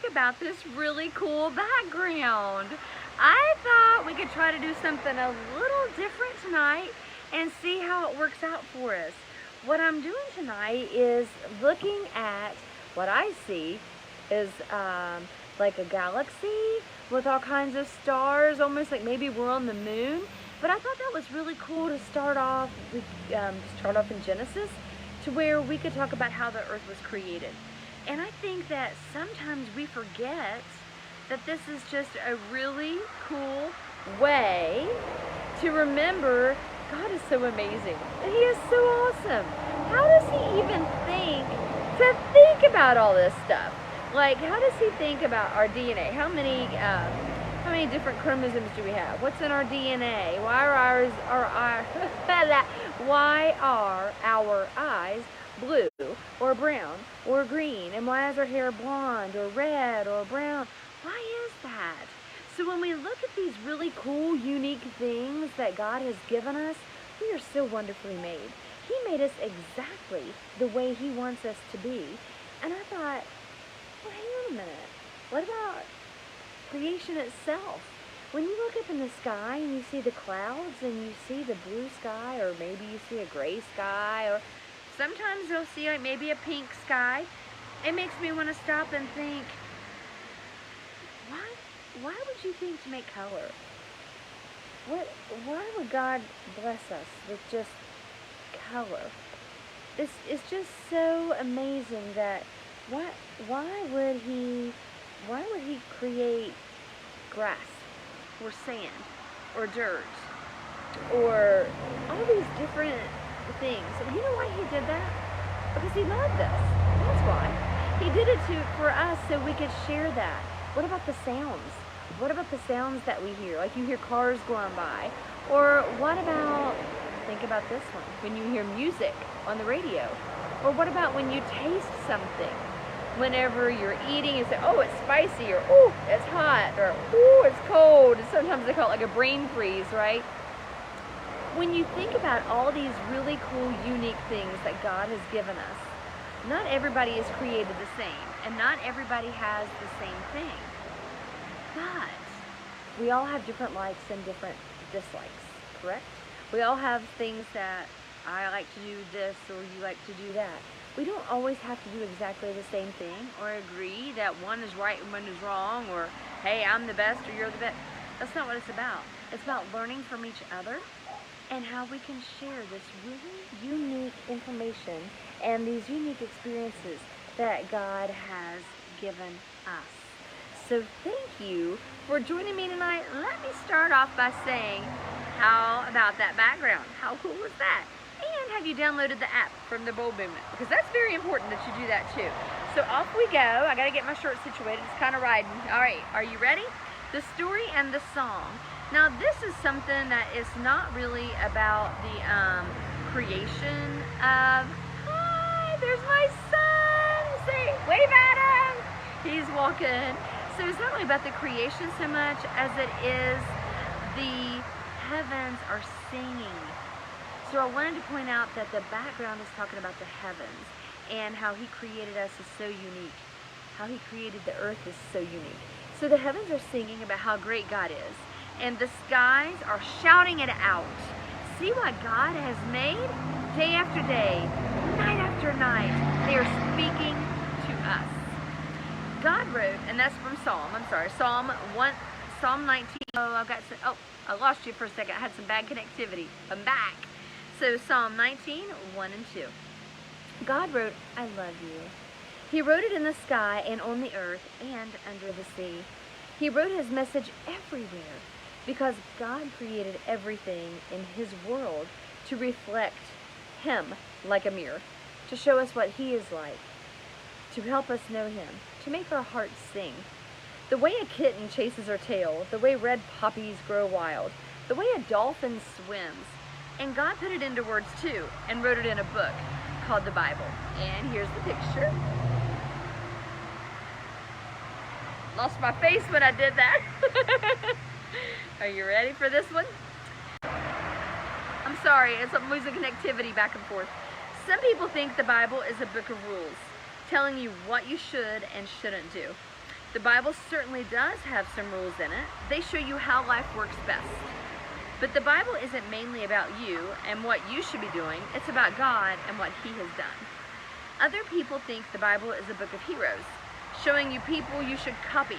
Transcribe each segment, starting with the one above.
think about this really cool background. I thought we could try to do something a little different tonight and see how it works out for us. What I'm doing tonight is looking at what I see is like a galaxy with all kinds of stars, almost like maybe we're on the moon. But I thought that was really cool to start off in Genesis, to where we could talk about how the earth was created. And I think that sometimes we forget that this is just a really cool way to remember God is so amazing and He is so awesome. How does He even think about all this stuff? Like, how does He think about our DNA? How many different chromosomes do we have? What's in our DNA? Why are our eyes blue or brown or green? And why is our hair blonde or red or brown? Why is that? So when we look at these really cool, unique things that God has given us, we are so wonderfully made. He made us exactly the way He wants us to be. And I thought, well, hang on a minute. What about creation itself? When you look up in the sky and you see the clouds and you see the blue sky, or maybe you see a gray sky, or sometimes you'll see like maybe a pink sky, it makes me want to stop and think, why would you think to make color? Why would God bless us with just color? It's just so amazing that why would he create grass or sand or dirt or all these different things? And you know why He did that? Because He loved us. That's why. He did it for us so we could share that. What about the sounds? What about the sounds that we hear? Like you hear cars going by. Or what about, think about this one, when you hear music on the radio. Or what about when you taste something? Whenever you're eating, you say, oh, it's spicy, or oh, it's hot, or oh, it's cold. And sometimes they call it like a brain freeze, right? When you think about all these really cool, unique things that God has given us, not everybody is created the same, and not everybody has the same thing. But we all have different likes and different dislikes, correct? We all have things that I like to do this or you like to do that. We don't always have to do exactly the same thing or agree that one is right and one is wrong, or hey, I'm the best or you're the best. That's not what it's about. It's about learning from each other and how we can share this really unique information and these unique experiences that God has given us. So thank you for joining me tonight. Let me start off by saying, how about that background? How cool is that? And have you downloaded the app from the Bold Movement? Because that's very important that you do that too. So off we go. I got to get my shirt situated. It's kind of riding. All right, are you ready? The story and the song. Now this is something that is not really about the creation of, hi, there's my son. Say, wave at him. He's walking. So it's not really about the creation so much as it is the heavens are singing. So I wanted to point out that the background is talking about the heavens and how He created us is so unique. How He created the earth is so unique. So the heavens are singing about how great God is, and the skies are shouting it out. See what God has made? Day after day, night after night, they are speaking to us. God wrote, and that's from Psalm 19. I lost you for a second. I had some bad connectivity. I'm back. So Psalm 19, 1 and 2. God wrote, I love you. He wrote it in the sky and on the earth and under the sea. He wrote His message everywhere because God created everything in His world to reflect Him like a mirror, to show us what He is like, to help us know Him, to make our hearts sing. The way a kitten chases her tail, the way red poppies grow wild, the way a dolphin swims. And God put it into words too and wrote it in a book called the Bible. And here's the picture. Lost my face when I did that. Are you ready for this one? I'm sorry, I'm losing connectivity back and forth. Some people think the Bible is a book of rules, telling you what you should and shouldn't do. The Bible certainly does have some rules in it. They show you how life works best. But the Bible isn't mainly about you and what you should be doing. It's about God and what He has done. Other people think the Bible is a book of heroes, showing you people you should copy.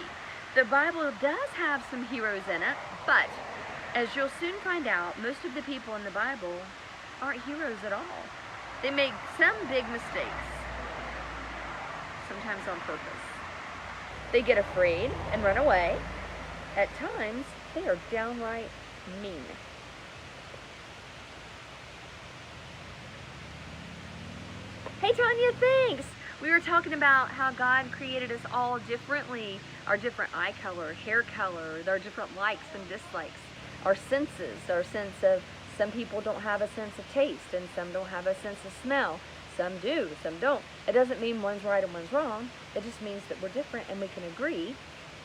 The Bible does have some heroes in it, but as you'll soon find out, most of the people in the Bible aren't heroes at all. They make some big mistakes, sometimes on purpose. They get afraid and run away. At times, they are downright mean. Hey Tanya, thanks! We were talking about how God created us all differently. Our different eye color, hair color, our different likes and dislikes. Our senses, our sense of, some people don't have a sense of taste and some don't have a sense of smell. Some do, some don't. It doesn't mean one's right and one's wrong. It just means that we're different and we can agree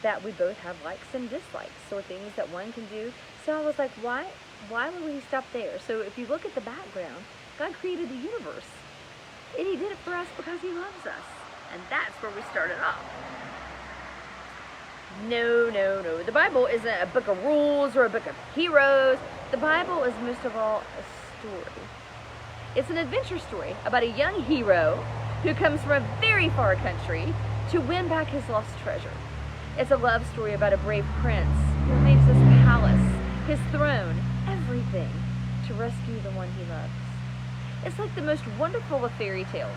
that we both have likes and dislikes, or things that one can do. So I was like, why would we stop there? So if you look at the background, God created the universe. And He did it for us because He loves us. And that's where we started off. No. The Bible isn't a book of rules or a book of heroes. The Bible is most of all a story. It's an adventure story about a young hero who comes from a very far country to win back his lost treasure. It's a love story about a brave prince who leaves his palace, his throne, everything to rescue the one he loves. It's like the most wonderful of fairy tales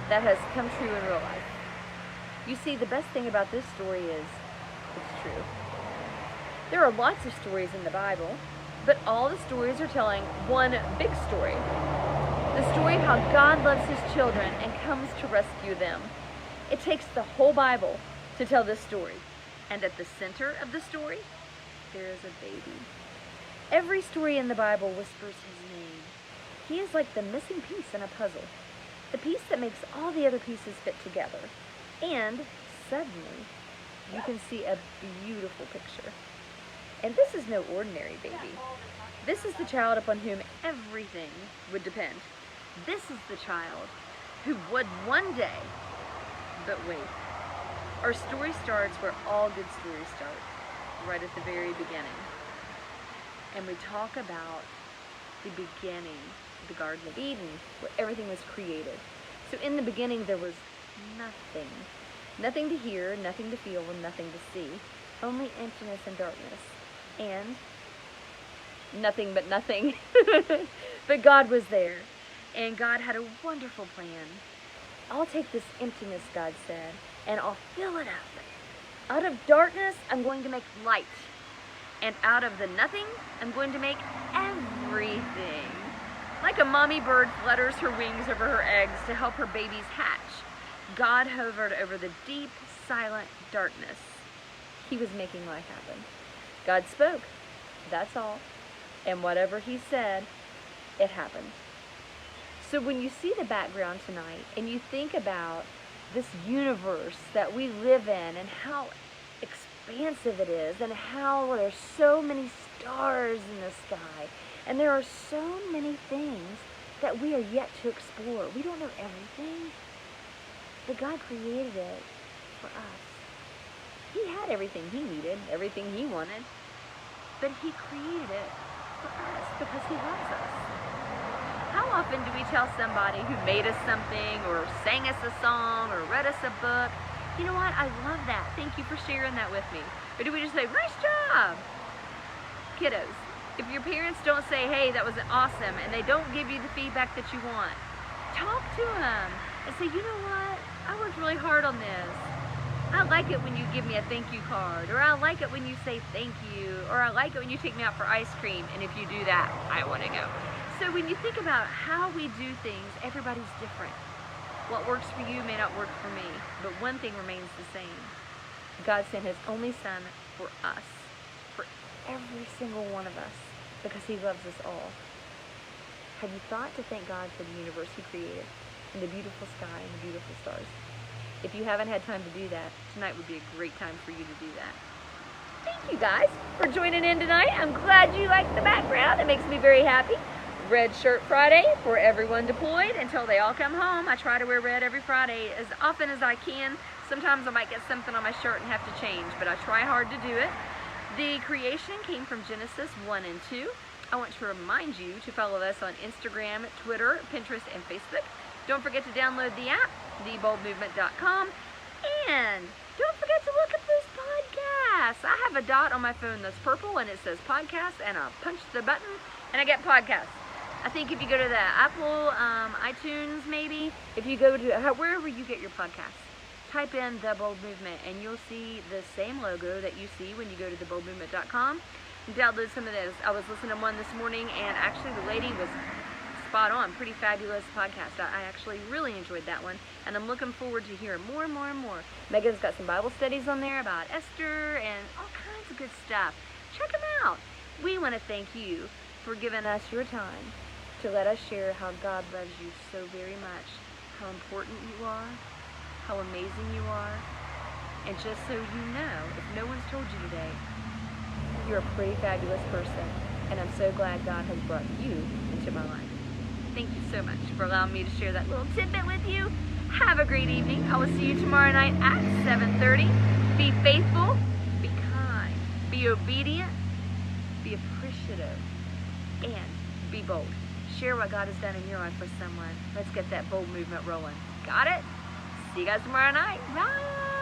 that has come true in real life. You see, the best thing about this story is it's true. There are lots of stories in the Bible, but all the stories are telling one big story. The story of how God loves His children and comes to rescue them. It takes the whole Bible to tell this story. And at the center of the story, there is a baby. Every story in the Bible whispers His name. He is like the missing piece in a puzzle, the piece that makes all the other pieces fit together. And suddenly, you can see a beautiful picture. And this is no ordinary baby. This is the child upon whom everything would depend. This is the child who would one day, but wait. Our story starts where all good stories start, right at the very beginning. And we talk about the beginning, the Garden of Eden, where everything was created. So in the beginning there was nothing. Nothing to hear, nothing to feel, and nothing to see. Only emptiness and darkness. And nothing but nothing. But God was there. And God had a wonderful plan. I'll take this emptiness, God said, and I'll fill it up. Out of darkness, I'm going to make light. And out of the nothing, I'm going to make everything. Like a mommy bird flutters her wings over her eggs to help her babies hatch, God hovered over the deep, silent darkness. He was making life happen. God spoke. That's all. And whatever He said, it happened. So when you see the background tonight and you think about this universe that we live in and how expansive it is and how there's so many stars in the sky and there are so many things that we are yet to explore. We don't know everything, but God created it for us. He had everything He needed, everything He wanted, but He created it for us because He loves us. How often do we tell somebody who made us something or sang us a song or read us a book, you know what, I love that, thank you for sharing that with me? Or do we just say, nice job? Kiddos, if your parents don't say, hey, that was awesome, and they don't give you the feedback that you want, talk to them and say, you know what, I worked really hard on this. I like it when you give me a thank you card, or I like it when you say thank you, or I like it when you take me out for ice cream, and if you do that, I want to go. So when you think about how we do things, everybody's different. What works for you may not work for me, but one thing remains the same. God sent His only Son for us, for every single one of us, because He loves us all. Have you thought to thank God for the universe He created, and the beautiful sky and the beautiful stars? If you haven't had time to do that, tonight would be a great time for you to do that. Thank you guys for joining in tonight. I'm glad you liked the background. It makes me very happy. Red Shirt Friday for everyone deployed until they all come home. I try to wear red every Friday as often as I can. Sometimes I might get something on my shirt and have to change, but I try hard to do it. The creation came from Genesis 1 and 2. I want to remind you to follow us on Instagram, Twitter, Pinterest, and Facebook. Don't forget to download the app, theboldmovement.com, and don't forget to look up those podcasts. I have a dot on my phone that's purple and it says podcast, and I'll punch the button and I get podcasts. I think if you go to the Apple, iTunes maybe, if you go to wherever you get your podcasts, type in The Bold Movement and you'll see the same logo that you see when you go to theboldmovement.com and download some of those. I was listening to one this morning and actually the lady was spot on. Pretty fabulous podcast. I actually really enjoyed that one, and I'm looking forward to hearing more and more and more. Megan's got some Bible studies on there about Esther and all kinds of good stuff. Check them out. We want to thank you for giving us your time to let us share how God loves you so very much, how important you are, how amazing you are, and just so you know, if no one's told you today, you're a pretty fabulous person, and I'm so glad God has brought you into my life. Thank you so much for allowing me to share that little tidbit with you. Have a great evening. I will see you tomorrow night at 7:30. Be faithful, be kind, be obedient, be appreciative, and be bold. Share what God has done in your life with someone. Let's get that bold movement rolling. Got it? See you guys tomorrow night. Bye.